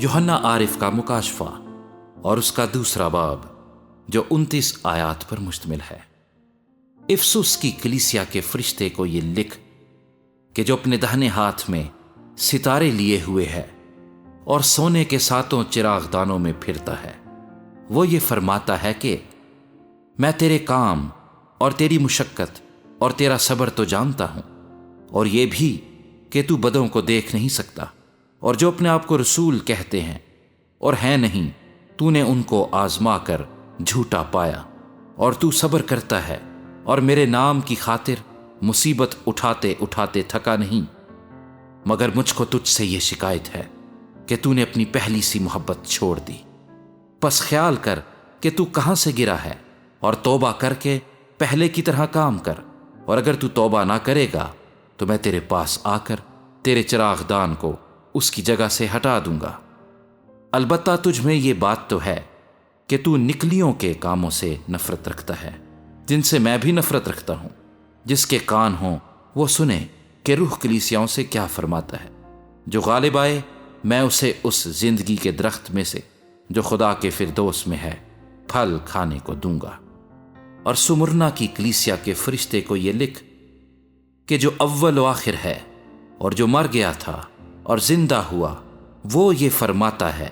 یوحنا عارف کا مکاشفہ اور اس کا دوسرا باب جو 29 آیات پر مشتمل ہے۔ افسس کی کلیسیا کے فرشتے کو یہ لکھ کہ جو اپنے دہنے ہاتھ میں ستارے لیے ہوئے ہے اور سونے کے 7 چراغ دانوں میں پھرتا ہے، وہ یہ فرماتا ہے کہ میں تیرے کام اور تیری مشقت اور تیرا صبر تو جانتا ہوں، اور یہ بھی کہ تو بدوں کو دیکھ نہیں سکتا، اور جو اپنے آپ کو رسول کہتے ہیں اور ہیں نہیں، تو نے ان کو آزما کر جھوٹا پایا، اور تو صبر کرتا ہے اور میرے نام کی خاطر مصیبت اٹھاتے اٹھاتے تھکا نہیں، مگر مجھ کو تجھ سے یہ شکایت ہے کہ تو نے اپنی پہلی سی محبت چھوڑ دی۔ پس خیال کر کہ تو کہاں سے گرا ہے، اور توبہ کر کے پہلے کی طرح کام کر، اور اگر تو توبہ نہ کرے گا تو میں تیرے پاس آ کر تیرے چراغ دان کو اس کی جگہ سے ہٹا دوں گا۔ البتہ تجھ میں یہ بات تو ہے کہ تو نکلیوں کے کاموں سے نفرت رکھتا ہے، جن سے میں بھی نفرت رکھتا ہوں۔ جس کے کان ہوں وہ سنے کہ روح کلیسیاؤں سے کیا فرماتا ہے۔ جو غالب آئے میں اسے اس زندگی کے درخت میں سے جو خدا کے فردوس میں ہے پھل کھانے کو دوں گا۔ اور سمرنا کی کلیسیا کے فرشتے کو یہ لکھ کہ جو اول و آخر ہے اور جو مر گیا تھا اور زندہ ہوا، وہ یہ فرماتا ہے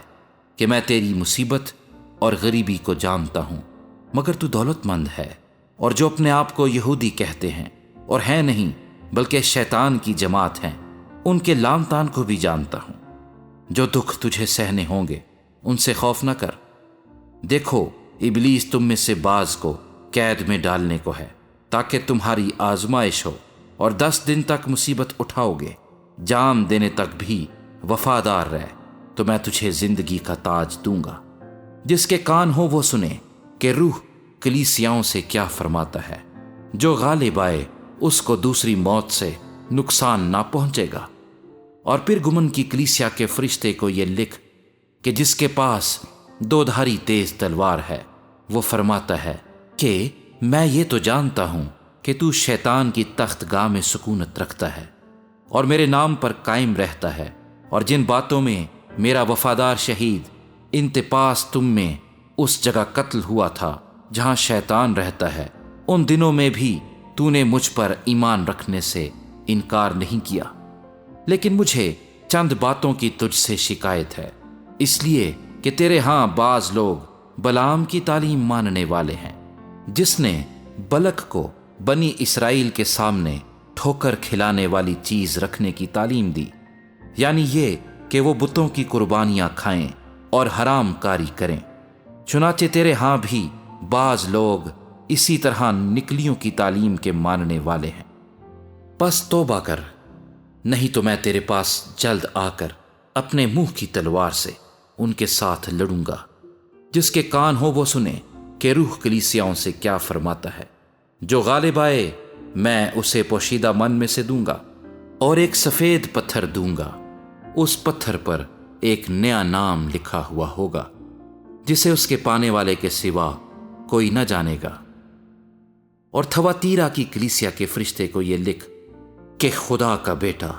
کہ میں تیری مصیبت اور غریبی کو جانتا ہوں، مگر تو دولت مند ہے، اور جو اپنے آپ کو یہودی کہتے ہیں اور ہیں نہیں بلکہ شیطان کی جماعت ہیں، ان کے لام تان کو بھی جانتا ہوں۔ جو دکھ تجھے سہنے ہوں گے ان سے خوف نہ کر۔ دیکھو ابلیس تم میں سے بعض کو قید میں ڈالنے کو ہے تاکہ تمہاری آزمائش ہو، اور 10 دن تک مصیبت اٹھاؤ گے، جام دینے تک بھی وفادار رہ تو میں تجھے زندگی کا تاج دوں گا۔ جس کے کان ہو وہ سنے کہ روح کلیسیاؤں سے کیا فرماتا ہے۔ جو غالب آئے اس کو دوسری موت سے نقصان نہ پہنچے گا۔ اور پھر گمن کی کلیسیا کے فرشتے کو یہ لکھ کہ جس کے پاس 2 دھاری تیز تلوار ہے، وہ فرماتا ہے کہ میں یہ تو جانتا ہوں کہ تو شیطان کی تخت گاہ میں سکونت رکھتا ہے اور میرے نام پر قائم رہتا ہے، اور جن باتوں میں میرا وفادار شہید انتپاس تم میں اس جگہ قتل ہوا تھا جہاں شیطان رہتا ہے، ان دنوں میں بھی تو نے مجھ پر ایمان رکھنے سے انکار نہیں کیا۔ لیکن مجھے چند باتوں کی تجھ سے شکایت ہے، اس لیے کہ تیرے ہاں بعض لوگ بلعام کی تعلیم ماننے والے ہیں، جس نے بلک کو بنی اسرائیل کے سامنے ٹھوکر کھلانے والی چیز رکھنے کی تعلیم دی، یعنی یہ کہ وہ بتوں کی قربانیاں کھائیں اور حرام کاری کریں۔ چنانچہ تیرے ہاں بھی بعض لوگ اسی طرح نکلیوں کی تعلیم کے ماننے والے ہیں۔ پس توبہ کر، نہیں تو میں تیرے پاس جلد آ کر اپنے منہ کی تلوار سے ان کے ساتھ لڑوں گا۔ جس کے کان ہو وہ سنے کہ روح کلیسیاؤں سے کیا فرماتا ہے۔ جو غالب آئے میں اسے پوشیدہ من میں سے دوں گا، اور ایک سفید پتھر دوں گا، اس پتھر پر ایک نیا نام لکھا ہوا ہوگا جسے اس کے پانے والے کے سوا کوئی نہ جانے گا۔ اور تھواتیرا کی کلیسیا کے فرشتے کو یہ لکھ کہ خدا کا بیٹا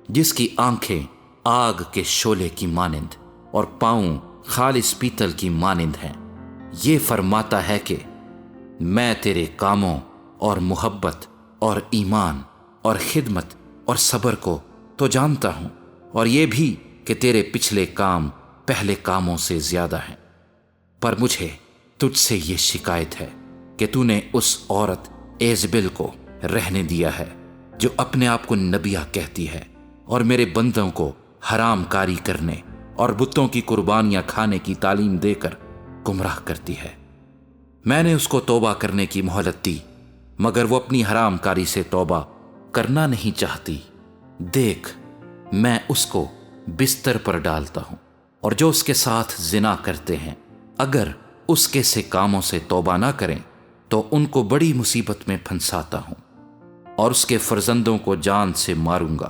جس کی آنکھیں آگ کے شعلے کی مانند اور پاؤں خالص پیتل کی مانند ہیں، یہ فرماتا ہے کہ میں تیرے کاموں اور محبت اور ایمان اور خدمت اور صبر کو تو جانتا ہوں، اور یہ بھی کہ تیرے پچھلے کام پہلے کاموں سے زیادہ ہیں، پر مجھے تجھ سے یہ شکایت ہے کہ تو نے اس عورت ایزبل کو رہنے دیا ہے جو اپنے آپ کو نبیہ کہتی ہے اور میرے بندوں کو حرام کاری کرنے اور بتوں کی قربانیاں کھانے کی تعلیم دے کر گمراہ کرتی ہے۔ میں نے اس کو توبہ کرنے کی مہلت دی، مگر وہ اپنی حرام کاری سے توبہ کرنا نہیں چاہتی۔ دیکھ میں اس کو بستر پر ڈالتا ہوں، اور جو اس کے ساتھ زنا کرتے ہیں اگر اس کے سے کاموں سے توبہ نہ کریں تو ان کو بڑی مصیبت میں پھنساتا ہوں، اور اس کے فرزندوں کو جان سے ماروں گا،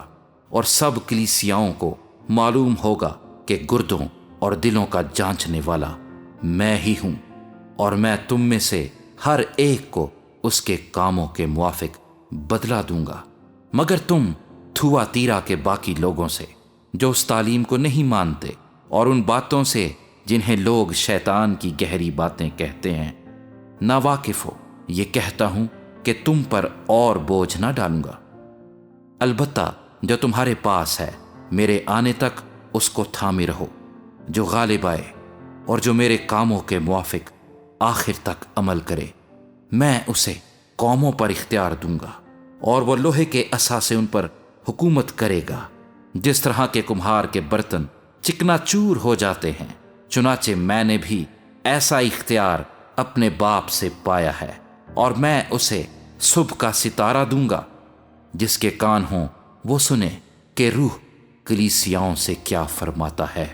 اور سب کلیسیاؤں کو معلوم ہوگا کہ گردوں اور دلوں کا جانچنے والا میں ہی ہوں، اور میں تم میں سے ہر ایک کو اس کے کاموں کے موافق بدلہ دوں گا۔ مگر تم تھواتیرا کے باقی لوگوں سے جو اس تعلیم کو نہیں مانتے اور ان باتوں سے جنہیں لوگ شیطان کی گہری باتیں کہتے ہیں ناواقف ہو، یہ کہتا ہوں کہ تم پر اور بوجھ نہ ڈالوں گا۔ البتہ جو تمہارے پاس ہے میرے آنے تک اس کو تھامے رہو، جو غالب آئے اور جو میرے کاموں کے موافق آخر تک عمل کرے میں اسے قوموں پر اختیار دوں گا، اور وہ لوہے کے عصا سے ان پر حکومت کرے گا، جس طرح کے کمہار کے برتن چکنا چور ہو جاتے ہیں۔ چنانچہ میں نے بھی ایسا اختیار اپنے باپ سے پایا ہے، اور میں اسے صبح کا ستارہ دوں گا۔ جس کے کان ہوں وہ سنے کہ روح کلیسیاؤں سے کیا فرماتا ہے۔